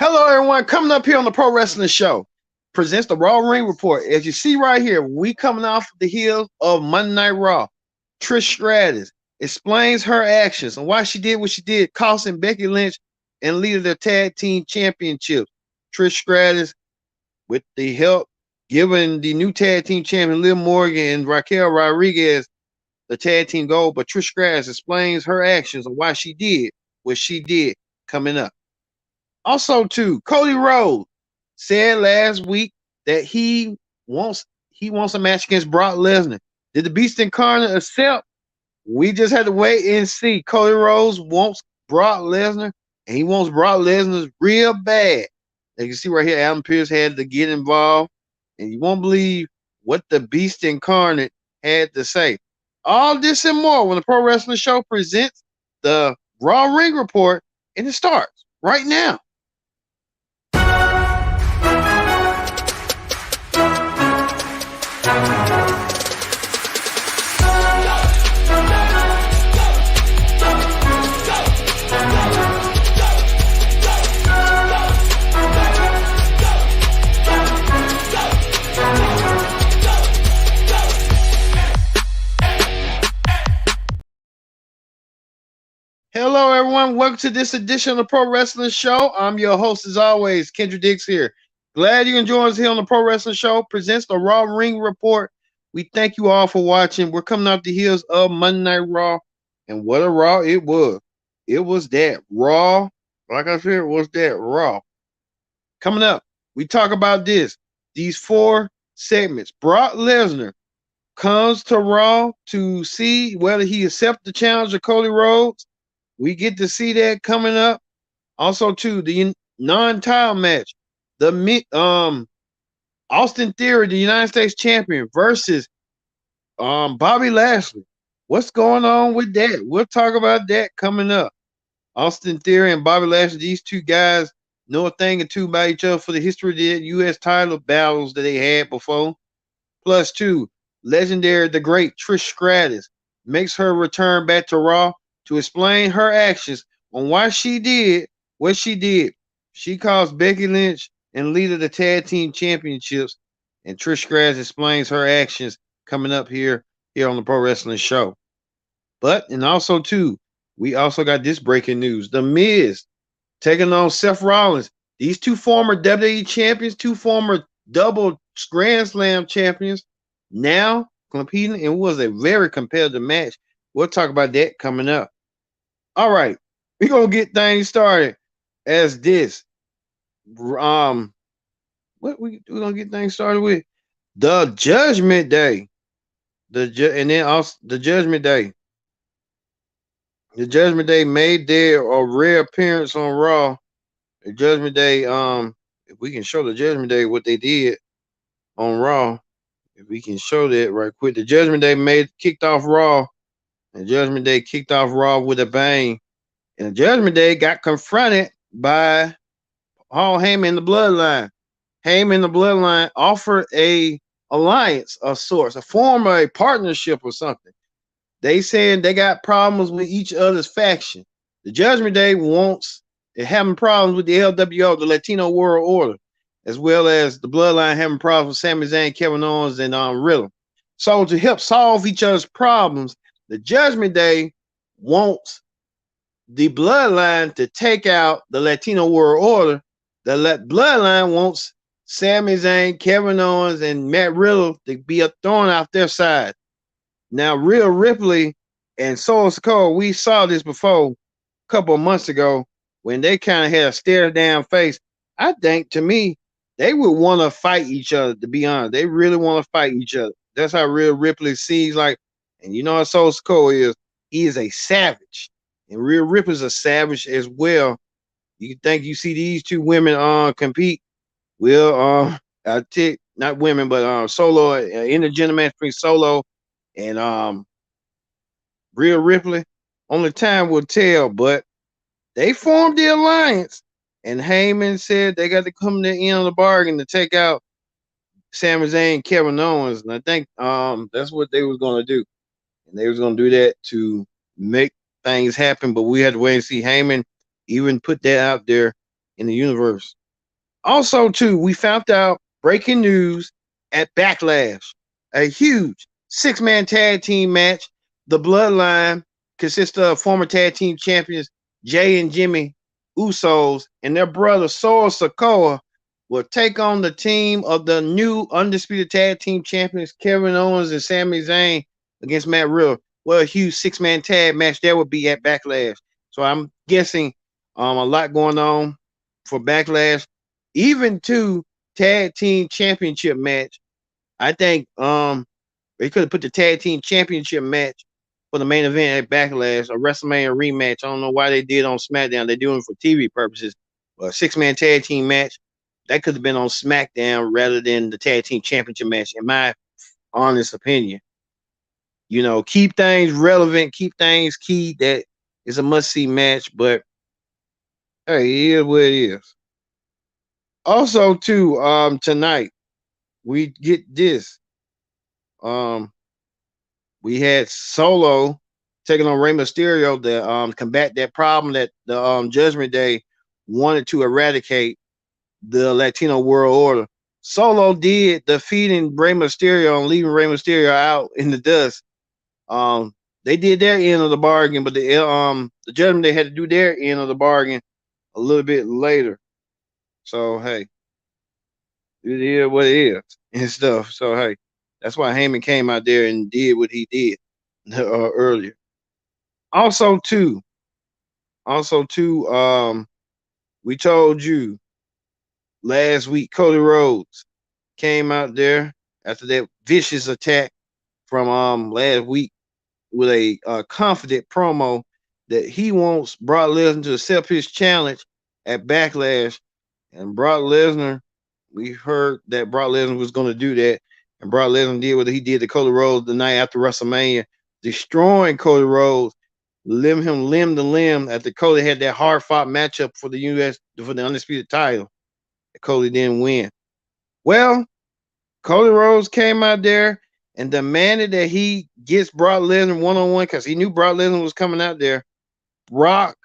Hello, everyone. Coming up here on the Pro Wrestling Show presents the Raw Ring Report. As you see right here, we coming off the heels of Monday Night Raw. Trish Stratus explains her actions and why she did what she did, costing Becky Lynch and leader the tag team championships. Trish Stratus, with the help giving the new tag team champion Liv Morgan and Raquel Rodriguez the tag team gold, but Trish Stratus explains her actions and why she did what she did coming up. Also, too, Cody Rhodes said last week that he wants a match against Brock Lesnar. Did the Beast Incarnate accept? We just had to wait and see. Cody Rhodes wants Brock Lesnar, and he wants Brock Lesnar real bad. As you can see right here, Adam Pearce had to get involved, and you won't believe what the Beast Incarnate had to say. All this and more when the Pro Wrestling Show presents the Raw Ring Report, and it starts right now. Hello, everyone. Welcome to this edition of the Pro Wrestling Show. I'm your host, as always, Kendra Dix here. Glad you can join us here on the Pro Wrestling Show. Presents the Raw Ring Report. We thank you all for watching. We're coming off the heels of Monday Night Raw, and what a Raw it was. It was that Raw. Like I said, it was that Raw. Coming up, we talk about these four segments. Brock Lesnar comes to Raw to see whether he accepts the challenge of Cody Rhodes. We get to see that coming up. Also, too, the non-title match, the Austin Theory, the United States champion, versus Bobby Lashley. What's going on with that? We'll talk about that coming up. Austin Theory and Bobby Lashley, these two guys know a thing or two about each other for the history of the U.S. title battles that they had before. Plus, two, legendary, the great Trish Stratus makes her return back to Raw to explain her actions on why she did what she did. She caused Becky Lynch and leader the tag team championships, and Trish Stratus explains her actions coming up here on the Pro Wrestling Show. And also too, we also got this breaking news: The Miz taking on Seth Rollins. These two former WWE champions, two former double Grand Slam champions, now competing, and it was a very competitive match. We'll talk about that coming up. All right, we're gonna get things started as this. What we're gonna get things started with the Judgment Day, and then also the Judgment Day. The Judgment Day made their rare appearance on Raw. The Judgment Day, if we can show the Judgment Day what they did on Raw, if we can show that right quick, the Judgment Day kicked off Raw. And Judgment Day kicked off Raw with a bang. And the Judgment Day got confronted by Paul Heyman and the Bloodline. Heyman and the Bloodline offered a alliance of sorts, a form of a partnership or something. They saying they got problems with each other's faction. The Judgment Day they're having problems with the LWO, the Latino World Order, as well as the Bloodline having problems with Sami Zayn, Kevin Owens, and Riddle. So to help solve each other's problems, the Judgment Day wants the Bloodline to take out the Latino World Order. The Bloodline wants Sami Zayn, Kevin Owens, and Matt Riddle to be thrown out their side. Now, Rhea Ripley and Solo Sikoa, we saw this before a couple of months ago when they kind of had a stare down face. I think, to me, they would want to fight each other, to be honest. They really want to fight each other. That's how Rhea Ripley sees like. And you know how Solo Sikoa is. He is a savage. And Rhea Ripley's a savage as well. You think you see these two women compete? Well, I take not women, but Solo, intergender match between Solo and Rhea Ripley. Only time will tell, but they formed the alliance. And Heyman said they got to come to the end of the bargain to take out Sami Zayn, Kevin Owens. And I think that's what they was going to do. And they was going to do that to make things happen, but we had to wait and see. Heyman even put that out there in the universe. Also, too, we found out breaking news at Backlash, a huge six-man tag team match. The Bloodline consists of former tag team champions Jay and Jimmy Usos and their brother Solo Sikoa will take on the team of the new undisputed tag team champions Kevin Owens and Sami Zayn against Matt Riddle. Well, a huge six-man tag match that would be at Backlash. So I'm guessing a lot going on for Backlash. Even to tag team championship match. I think they could have put the tag team championship match for the main event at Backlash, a WrestleMania rematch. I don't know why they did on SmackDown. They're doing it for TV purposes. A six-man tag team match that could have been on SmackDown rather than the tag team championship match, in my honest opinion. Keep things relevant, keep things key. That is a must-see match, but hey, it is what it is. Also, too, tonight we get this. Um, we had Solo taking on Rey Mysterio to combat that problem that the Judgment Day wanted to eradicate the Latino world order. Solo did, defeating Rey Mysterio and leaving Rey Mysterio out in the dust. They did their end of the bargain, but the Judgment Day had to do their end of the bargain a little bit later. So hey, it is what it is and stuff. So hey, that's why Heyman came out there and did what he did earlier. Also, too, we told you last week Cody Rhodes came out there after that vicious attack from last week with a confident promo that he wants Brock Lesnar to accept his challenge at Backlash. And Brock Lesnar, we heard that Brock Lesnar was going to do that. And Brock Lesnar did what he did to Cody Rhodes the night after WrestleMania, destroying Cody Rhodes, him limb to limb after Cody had that hard fought matchup for the US for the undisputed title. Cody didn't win. Well, Cody Rhodes came out there and demanded that he gets Brock Lesnar one-on-one because he knew Brock Lesnar was coming out there. Brock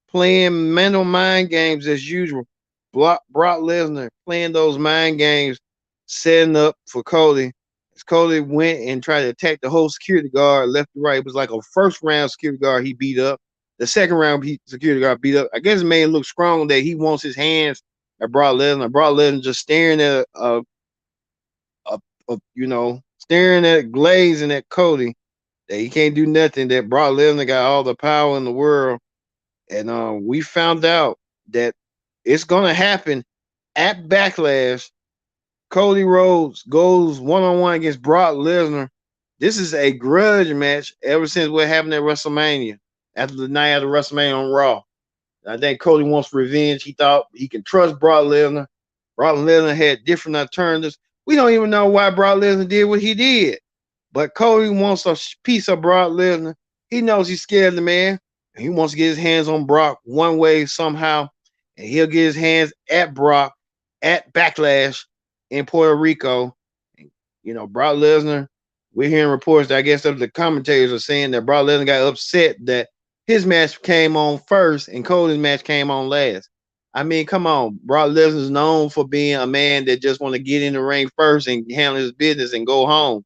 playing mental mind games as usual. Brock Lesnar playing those mind games, setting up for Cody. As Cody went and tried to attack the whole security guard left to right. It was like a first round security guard he beat up. The second round security guard beat up. I guess it made him look strong that he wants his hands at Brock Lesnar. Brock Lesnar just staring at staring at glazing at Cody, that he can't do nothing, that Brock Lesnar got all the power in the world. And we found out that it's gonna happen at Backlash. Cody Rhodes goes one-on-one against Brock Lesnar. This is a grudge match ever since what happened at WrestleMania, after the night after WrestleMania on Raw. I think Cody wants revenge. He thought he can trust Brock Lesnar. Brock Lesnar had different alternatives. We don't even know why Brock Lesnar did what he did. But Cody wants a piece of Brock Lesnar. He knows he's scared of the man. And he wants to get his hands on Brock one way somehow. And he'll get his hands at Brock at Backlash in Puerto Rico. Brock Lesnar, we're hearing reports that I guess the commentators are saying that Brock Lesnar got upset that his match came on first and Cody's match came on last. I mean, come on. Brock Lesnar is known for being a man that just want to get in the ring first and handle his business and go home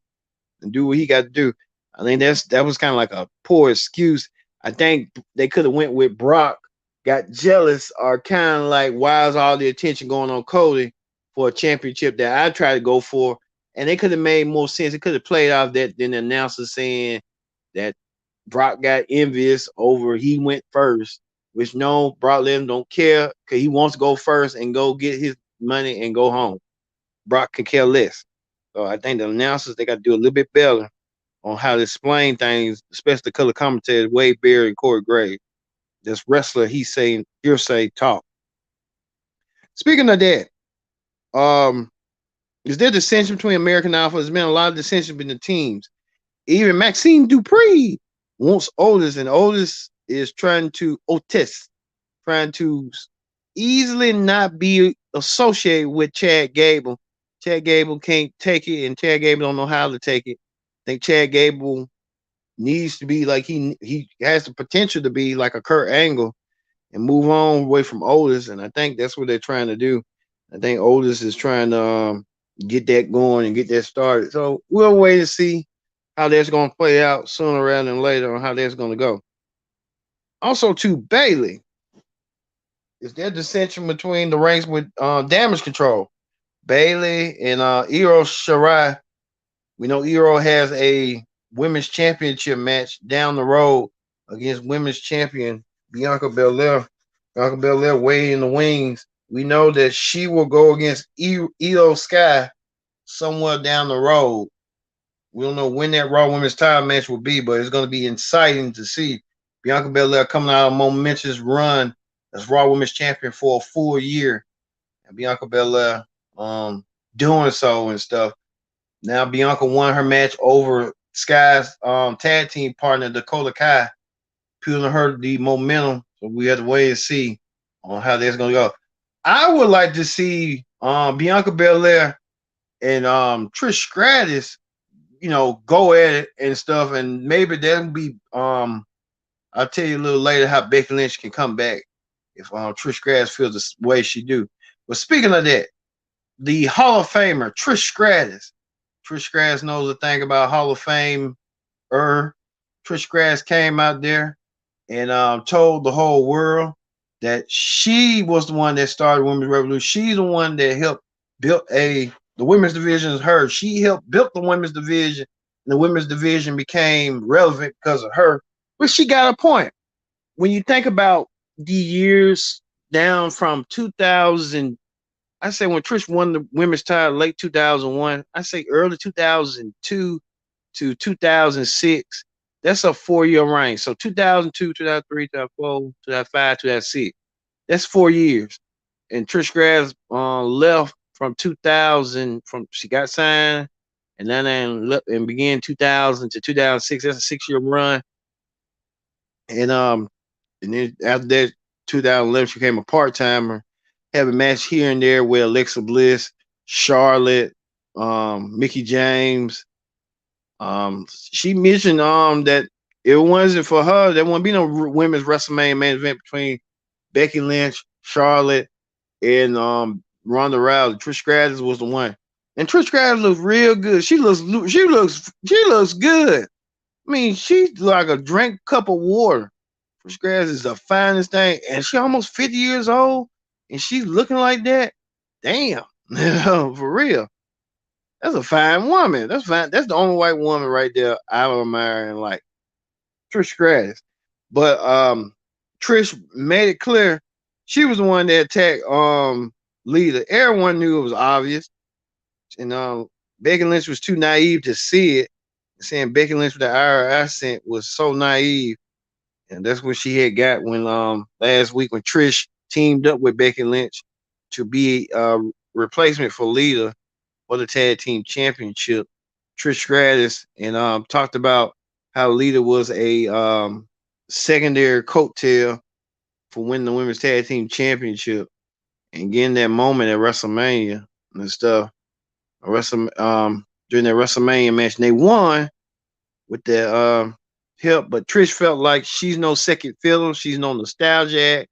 and do what he got to do. I think that was kind of like a poor excuse. I think they could have went with Brock, got jealous, or kind of like, why is all the attention going on Cody for a championship that I tried to go for? And they could have made more sense. It could have played off that than the announcer saying that Brock got envious over he went first, which no, Brock Lesnar don't care because he wants to go first and go get his money and go home. Brock could care less. So I think the announcers, they got to do a little bit better on how to explain things, especially the color commentators, Wade Barry and Corey Graves. This wrestler, he's saying hearsay talk. Speaking of that, is there dissension between American Alpha? There's been a lot of dissension between the teams. Even Maxime Dupree wants Otis, and Otis is trying to easily not be associated with Chad Gable. Chad Gable can't take it, and Chad Gable don't know how to take it. I think Chad Gable needs to be like he has the potential to be like a Kurt Angle, and move on away from Otis. And I think that's what they're trying to do. I think Otis is trying to get that going and get that started. So we'll wait and see how that's going to play out sooner rather than later on how that's going to go. Also, to Bailey, is there dissension between the ranks with Damage Control? Bailey and Io Shirai. We know Io has a women's championship match down the road against women's champion Bianca Belair. Bianca Belair way in the wings. We know that she will go against Io Sky somewhere down the road. We don't know when that Raw Women's title match will be, but it's going to be exciting to see Bianca Belair coming out of a momentous run as Raw Women's champion for a full year, and Bianca Belair doing so and stuff. Now Bianca won her match over Sky's tag team partner Dakota Kai, pulling her the momentum. So we have to wait and see on how that's going to go. I would like to see Bianca Belair and Trish Stratus, go at it and stuff, and maybe that'll be I'll tell you a little later how Becky Lynch can come back if Trish Stratus feels the way she do. But speaking of that, the Hall of Famer Trish Stratus. Trish Stratus knows a thing about Hall of Fame. Trish Stratus came out there and told the whole world that she was the one that started Women's Revolution. She's the one that helped build the women's division is her. She helped build the women's division, and the women's division became relevant because of her. But she got a point. When you think about the years down from 2000, I say when Trish won the women's title late 2001, I say early 2002 to 2006. That's a 4-year reign. So 2002, 2003, 2004, 2005, 2006. That's 4 years. And Trish Stratus left from 2000. She got signed, and then began 2000 to 2006. That's a 6-year run. And then after that, 2011, she became a part timer. Have a match here and there with Alexa Bliss, Charlotte, Mickey James. She mentioned that it wasn't for her, there wouldn't be no women's WrestleMania main event between Becky Lynch, Charlotte, and Ronda Rousey. Trish Stratus was the one, and Trish Stratus looks real good. She looks good. I mean, she's like a drink cup of water. Trish Stratus is the finest thing, and she almost 50 years old, and she's looking like that. Damn, for real. That's a fine woman. That's fine. That's the only white woman right there I would admire and like Trish Stratus. But Trish made it clear she was the one that attacked Lita. Everyone knew it was obvious, and Becky Lynch was too naive to see it. Saying Becky Lynch with the Irish accent was so naive, and that's what she had got when last week when Trish teamed up with Becky Lynch to be a replacement for Lita for the tag team championship. Trish Stratus and talked about how Lita was a secondary coattail for winning the women's tag team championship and getting that moment at WrestleMania and stuff. During that WrestleMania match, and they won with the help. But Trish felt like she's no second fiddle. She's no nostalgia act.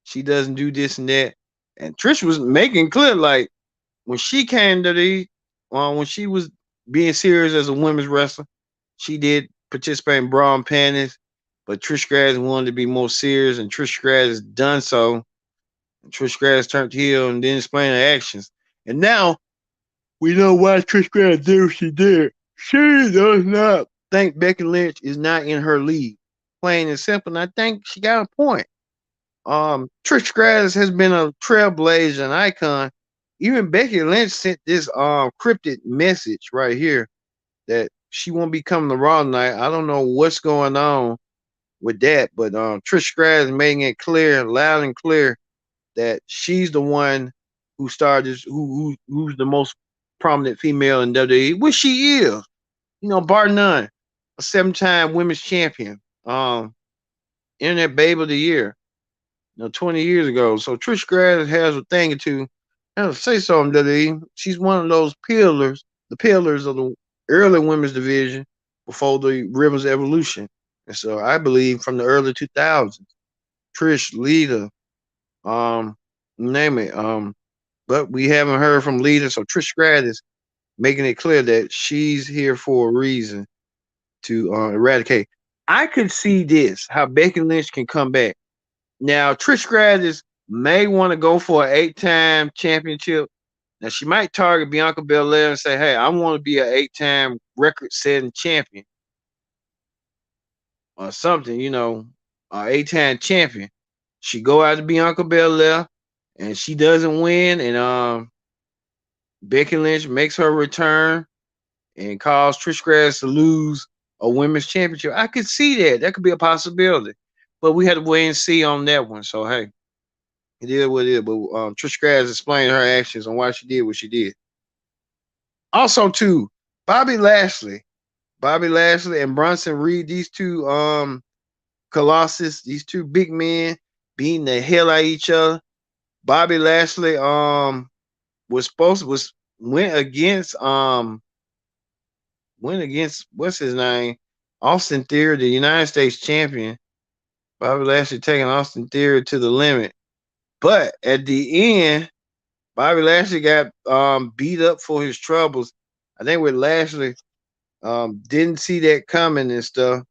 She doesn't do this and that. And Trish was making clear, like, when she came to when she was being serious as a women's wrestler, she did participate in bra and panties, but Trish Stratus wanted to be more serious, and Trish Stratus done so. And Trish Stratus turned heel and didn't explain her actions. And now we know why Trish Stratus did what she did. She does not think Becky Lynch is not in her league. Plain and simple. And I think she got a point. Trish Stratus has been a trailblazer, an icon. Even Becky Lynch sent this cryptic message right here that she won't be coming to Raw tonight. I don't know what's going on with that, but Trish Stratus making it clear, loud and clear, that she's the one who started who's the most prominent female in WWE, which she is, bar none, a 7-time women's champion, Internet Babe of the Year, 20 years ago. So Trish Stratus has a thing or two. I have to say something, WWE. She's one of those pillars, the pillars of the early women's division before the Rivers Evolution. And so I believe from the early 2000s. Trish, Lita, um, name it. But we haven't heard from Lita, so Trish Stratus making it clear that she's here for a reason to eradicate. I could see this how Becky Lynch can come back. Now Trish Stratus may want to go for an 8-time championship. Now she might target Bianca Belair and say, "Hey, I want to be an 8-time record-setting champion or something." An 8-time champion. She go out to Bianca Belair, and she doesn't win, and Becky Lynch makes her return and cause Trish Stratus to lose a women's championship. I could see that. That could be a possibility, but we had to wait and see on that one. So hey, it is what it is. But Trish Stratus explained her actions and why she did what she did. Also, too, Bobby Lashley, Bobby Lashley and Bronson Reed, these two colossus, these two big men beating the hell out of each other. Bobby Lashley was went against what's his name? Austin Theory, the United States champion. Bobby Lashley taking Austin Theory to the limit. But at the end, Bobby Lashley got beat up for his troubles. I think with Lashley, didn't see that coming and stuff.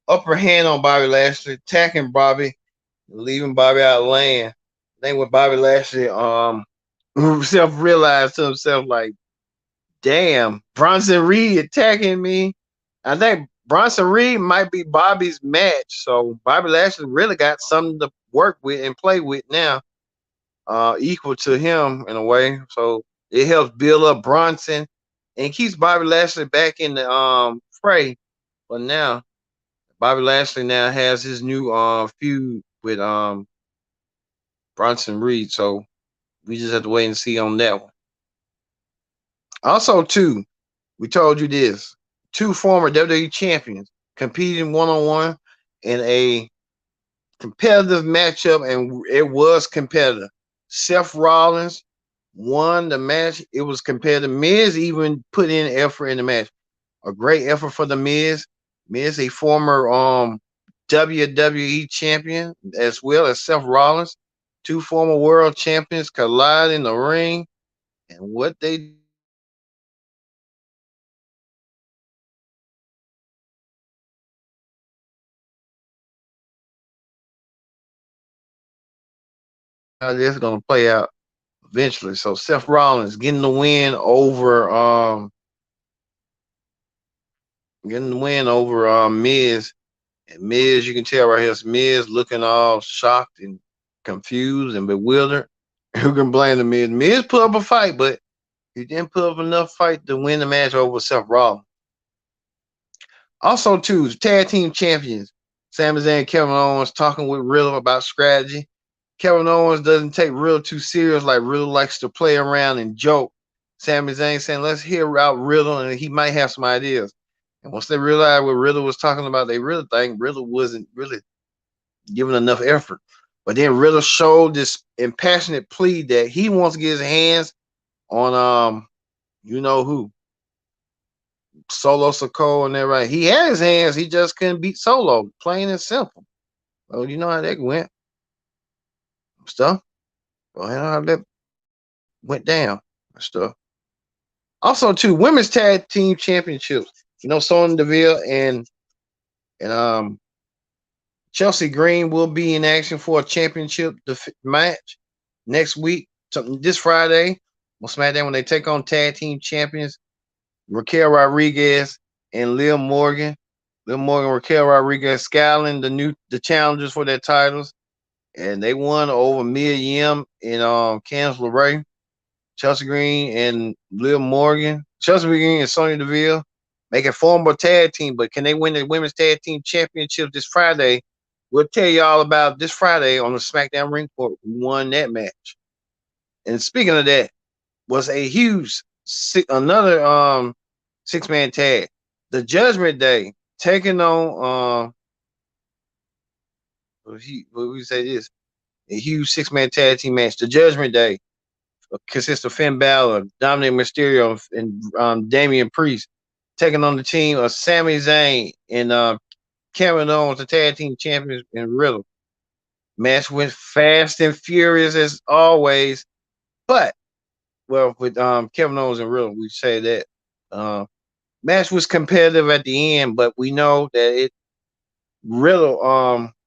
Upper hand on Bobby Lashley, attacking Bobby, leaving Bobby out of land. I think when Bobby Lashley self realized to himself like, damn, Bronson Reed attacking me. I think Bronson Reed might be Bobby's match. So Bobby Lashley really got something to work with and play with now, equal to him in a way. So it helps build up Bronson and keeps Bobby Lashley back in the fray. But now Bobby Lashley now has his new feud with Bronson Reed. So we just have to wait and see on that one. Also, too, we told you this: two former WWE champions competing one-on-one in a competitive matchup, and it was competitive. Seth Rollins won the match. It was competitive. Miz even put in effort in the match. A great effort for the Miz. Miz, a former WWE champion, as well as Seth Rollins. Two former world champions collide in the ring, and what they how this is gonna play out eventually. So Seth Rollins getting the win over Miz. And Miz, you can tell right here, it's Miz looking all shocked and confused and bewildered. Who can blame the Miz? Miz put up a fight, but he didn't put up enough fight to win the match over Seth Rollins. Also, too, tag team champions. Sami Zayn and Kevin Owens talking with Riddle about strategy. Kevin Owens doesn't take Riddle too serious, like Riddle likes to play around and joke. Sami Zayn saying, let's hear out Riddle, and he might have some ideas. And once they realized what Riddle was talking about, they really think Riddle wasn't really giving enough effort. But then Riddle showed this impassionate plea that he wants to get his hands on you know who, Solo Sikoa and everybody. He had his hands, he just couldn't beat Solo, plain and simple. Well, you know how that went. Stuff. Well, you know how that went down and stuff. Also, too, women's tag team championships. You know, Sonya Deville and Chelsea Green will be in action for a championship match next week, this Friday on SmackDown when they take on tag team champions Raquel Rodriguez and Liv Morgan. Liv Morgan, Raquel Rodriguez, scaling the challengers for their titles, and they won over Mia Yim and Candice LeRae. Chelsea Green and Liv Morgan. Chelsea Green and Sonya Deville make a formidable tag team, but can they win the women's tag team championship this Friday? We'll tell you all about this Friday on the SmackDown Ring Report. Who won that match? And speaking of that, was a huge another 6-man tag. The Judgment Day taking on what we say this, a huge 6-man tag team match. The Judgment Day consists of Finn Balor, Dominic Mysterio, and Damian Priest taking on the team of Sami Zayn and Kevin Owens, the tag team champions, and Riddle. Match went fast and furious as always, but with Kevin Owens and Riddle, we say that match was competitive at the end, but we know that Riddle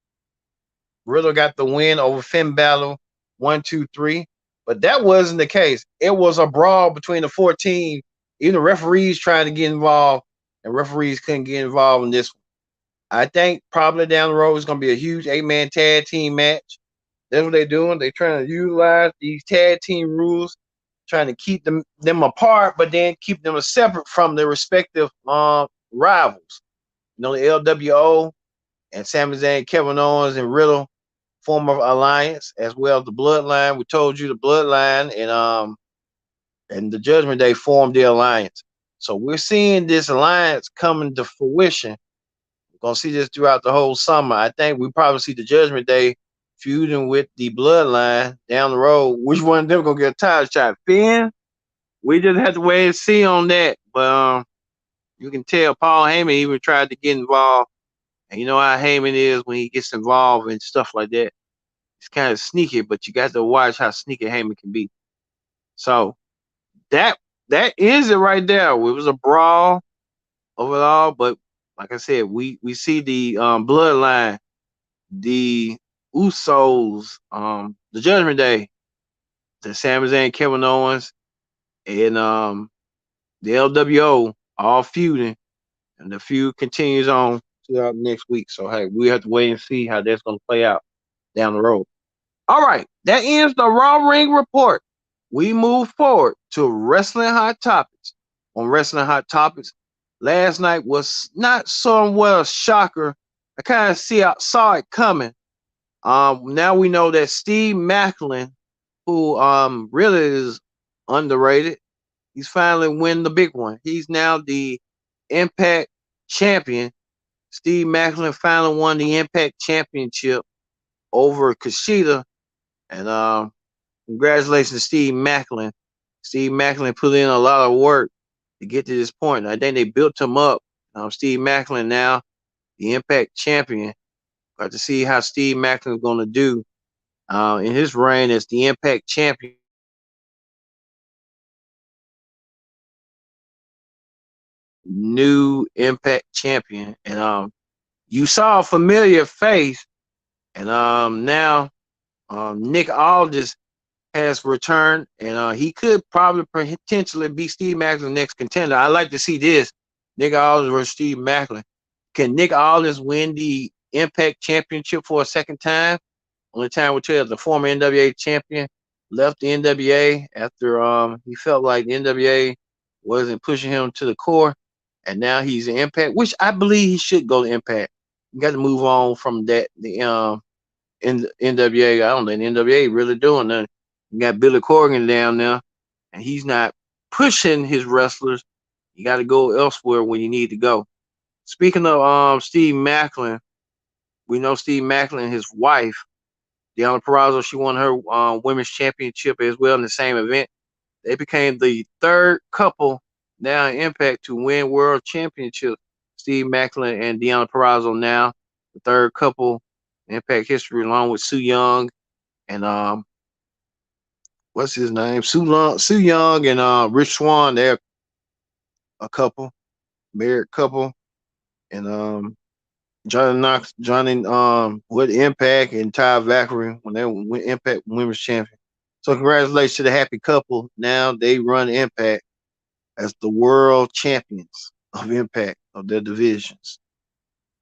got the win over Finn Balor 1, 2, 3. But that wasn't the case. It was a brawl between the 4 teams. Even the referees trying to get involved, and referees couldn't get involved in this one. I think probably down the road it's going to be a huge 8-man tag team match. That's what they're doing. They're trying to utilize these tag team rules, trying to keep them apart, but then keep them separate from their respective rivals. You know, the LWO and Sami Zayn, Kevin Owens, and Riddle form of alliance, as well as the Bloodline. We told you the Bloodline and the Judgment Day formed the alliance. So we're seeing this alliance coming to fruition. We're gonna see this throughout the whole summer. I think we probably see the Judgment Day feuding with the Bloodline down the road. Which one of them gonna get a title shot? Finn? We just have to wait and see on that. But you can tell Paul Heyman even tried to get involved. And you know how Heyman is when he gets involved and stuff like that. It's kind of sneaky, but you got to watch how sneaky Heyman can be. So that is it right there. It was a brawl overall, but like I said, we see the Bloodline, the Usos, the Judgment Day, the Sami Zayn, Kevin Owens, and the LWO all feuding, and the feud continues on throughout next week. So hey, we have to wait and see how that's going to play out down the road. All right, that ends the Raw Ring Report. We move forward to Wrestling Hot Topics. On Wrestling Hot Topics, last night was not somewhat a shocker. I kind of saw it coming. Now we know that Steve Maclin, who really is underrated, he's finally winning the big one. He's now the Impact champion. Steve Maclin finally won the Impact Championship over Kushida. And congratulations to Steve Maclin. Steve Maclin put in a lot of work to get to this point. I think they built him up. Steve Maclin now the Impact champion. Got to see how Steve Maclin is going to do in his reign as the Impact champion. New Impact champion. And you saw a familiar face. And now Nick Aldis has returned, and he could probably potentially be Steve Maclin's next contender. I'd like to see this. Nick Aldis versus Steve Maclin. Can Nick Aldis win the Impact Championship for a second time? Only time we tell the former NWA champion left the NWA after he felt like the NWA wasn't pushing him to the core. and now he's in Impact, which I believe he should go to Impact. You got to move on from that. In NWA, I don't think NWA really doing nothing. You got Billy Corgan down there, and he's not pushing his wrestlers. You got to go elsewhere when you need to go. Speaking of Steve Macklin, we know Steve Macklin, his wife, Deanna Purrazzo, she won her women's championship as well in the same event. They became the third couple now in Impact to win world championship. Steve Macklin and Deanna Purrazzo now the third couple in Impact history, along with Sue Young and what's his name? Sue Young and Rich Swann. They're a couple, married couple, and Johnny Knox, Johnny with Impact and Ty Valkyrie when they went Impact Women's Champion. So congratulations to the happy couple. Now they run Impact as the world champions of Impact of their divisions.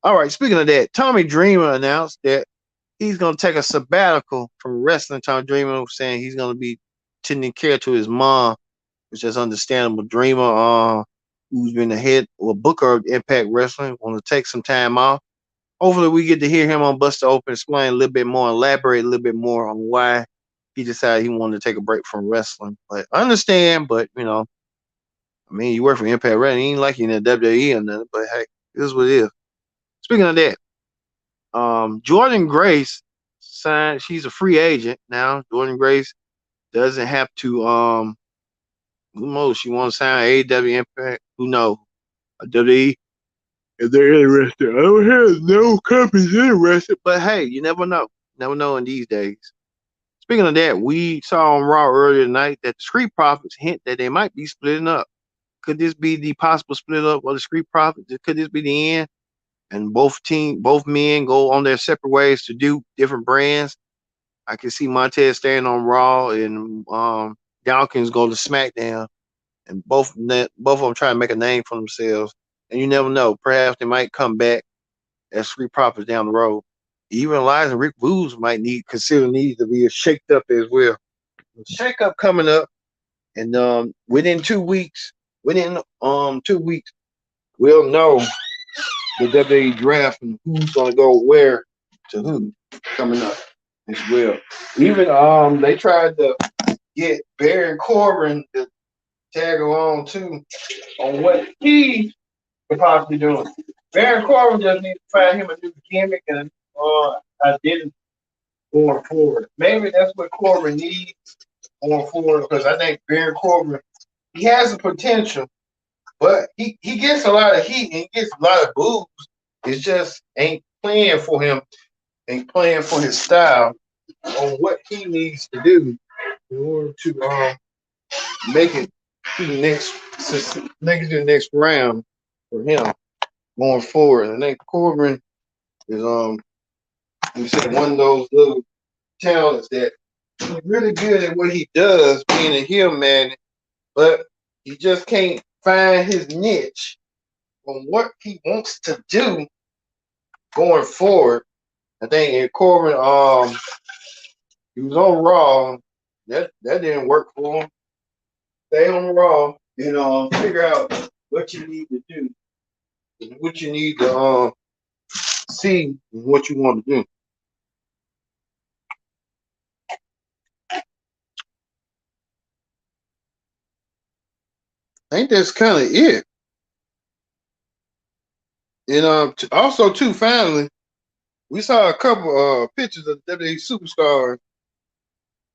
All right, speaking of that, Tommy Dreamer announced that he's going to take a sabbatical from wrestling. Tommy Dreamer was saying he's going to be tending care to his mom, which is understandable. Dreamer, who's been the head or booker of Impact Wrestling, want to take some time off. Hopefully, we get to hear him on Buster Open explain a little bit more, elaborate a little bit more on why he decided he wanted to take a break from wrestling. But I understand, but I mean, you work for Impact Wrestling, it ain't like you in the WWE or nothing. But hey, this is what it is. Speaking of that, Jordan Grace signed. She's a free agent now. Jordan Grace doesn't have to. Who knows? She wants to sign AEW Impact. Who knows? WWE. If they're interested, I don't hear no companies interested. But hey, you never know. Never know in these days. Speaking of that, we saw on Raw earlier tonight that the Street Profits hint that they might be splitting up. Could this be the possible split up of the Street Profits? Could this be the end? And both men go on their separate ways to do different brands. I can see Montez staying on Raw and Dawkins go to SmackDown, and both of them try to make a name for themselves. And you never know, perhaps they might come back as Street Profits down the road. Even Elias and Rick Boogs might consider to be shaked up as well. Shake up coming up, and within 2 weeks, we'll know the WWE draft and who's gonna go where to who coming up as well. Even they tried to get Baron Corbin to tag along too on what he could possibly do. Baron Corbin just needs to find him a new gimmick and identity going forward. Maybe that's what Corbin needs going forward, because I think Baron Corbin, he has the potential, but he gets a lot of heat and he gets a lot of boos. It just ain't playing for him, ain't playing for his style on what he needs to do in order to make it to the next round for him going forward. And I think Corbin is you said one of those little talents that he's really good at what he does, being a heel man, but he just can't find his niche on what he wants to do going forward. I think in Corbin, he was on Raw. That didn't work for him. Stay on Raw and figure out what you need to do, what you need to see, what you want to do. I think that's kind of it. And also too, finally, we saw a couple pictures of WWE superstars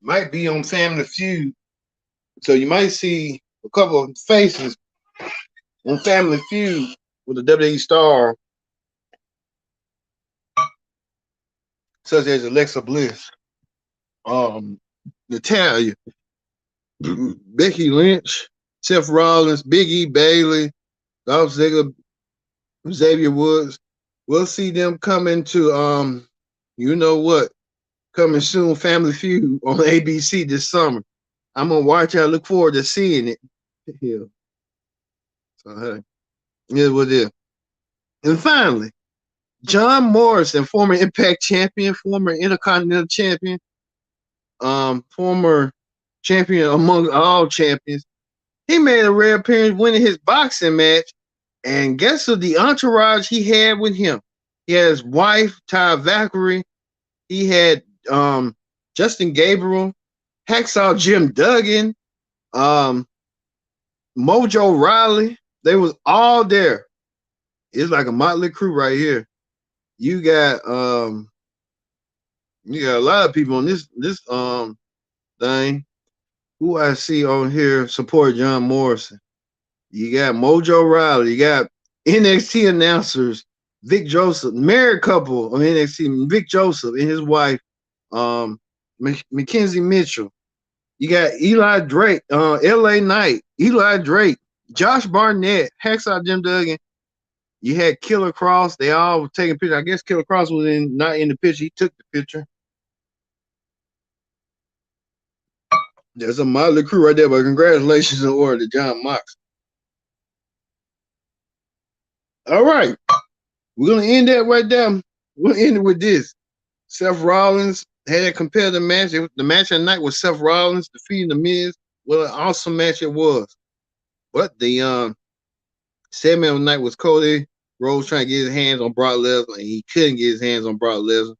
might be on Family Feud, so you might see a couple of faces on Family Feud with a WWE star, such as Alexa Bliss, Natalya, Becky Lynch, Seth Rollins, Big E, Bayley, Dolph Ziggler, Xavier Woods. We'll see them coming to you know what, coming soon, Family Feud on ABC this summer. I'm gonna watch it. I look forward to seeing it. Yeah. So hey, here's what it is. And finally, John Morrison, former Impact champion, former Intercontinental champion, former champion among all champions. He made a rare appearance winning his boxing match And guess who the entourage he had with him? He had his wife, Ty Valkyrie. He had Justin Gabriel, Hacksaw Jim Duggan, um, Mojo Riley. They was all there. It's like a motley crew right here. You got a lot of people on this thing. Who I see on here support John Morrison. You got Mojo Riley. You got NXT announcers Vic Joseph, married couple of NXT, Vic Joseph and his wife, Mackenzie Mitchell. You got Eli Drake, LA Knight, Eli Drake, Josh Barnett, Hacksaw Jim Duggan. You had Killer Cross. They all were taking pictures. I guess Killer Cross was not in the picture. He took the picture. There's a motley crew right there, but congratulations in order to John Mox. All right. We're going to end that right there. We'll end it with this. Seth Rollins had a competitive match. The match of the night was Seth Rollins defeating The Miz. What an awesome match it was. But the segment of the night was Cody Rhodes trying to get his hands on Brock Lesnar, and he couldn't get his hands on Brock Lesnar.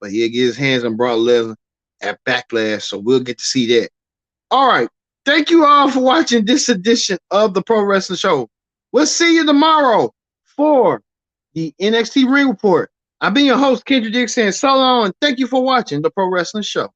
But he'll get his hands on Brock Lesnar at Backlash, so we'll get to see that. All right. Thank you all for watching this edition of the Pro Wrestling Show. We'll see you tomorrow for the NXT Ring Report. I've been your host, Kendrick Dixon, saying so long, and thank you for watching the Pro Wrestling Show.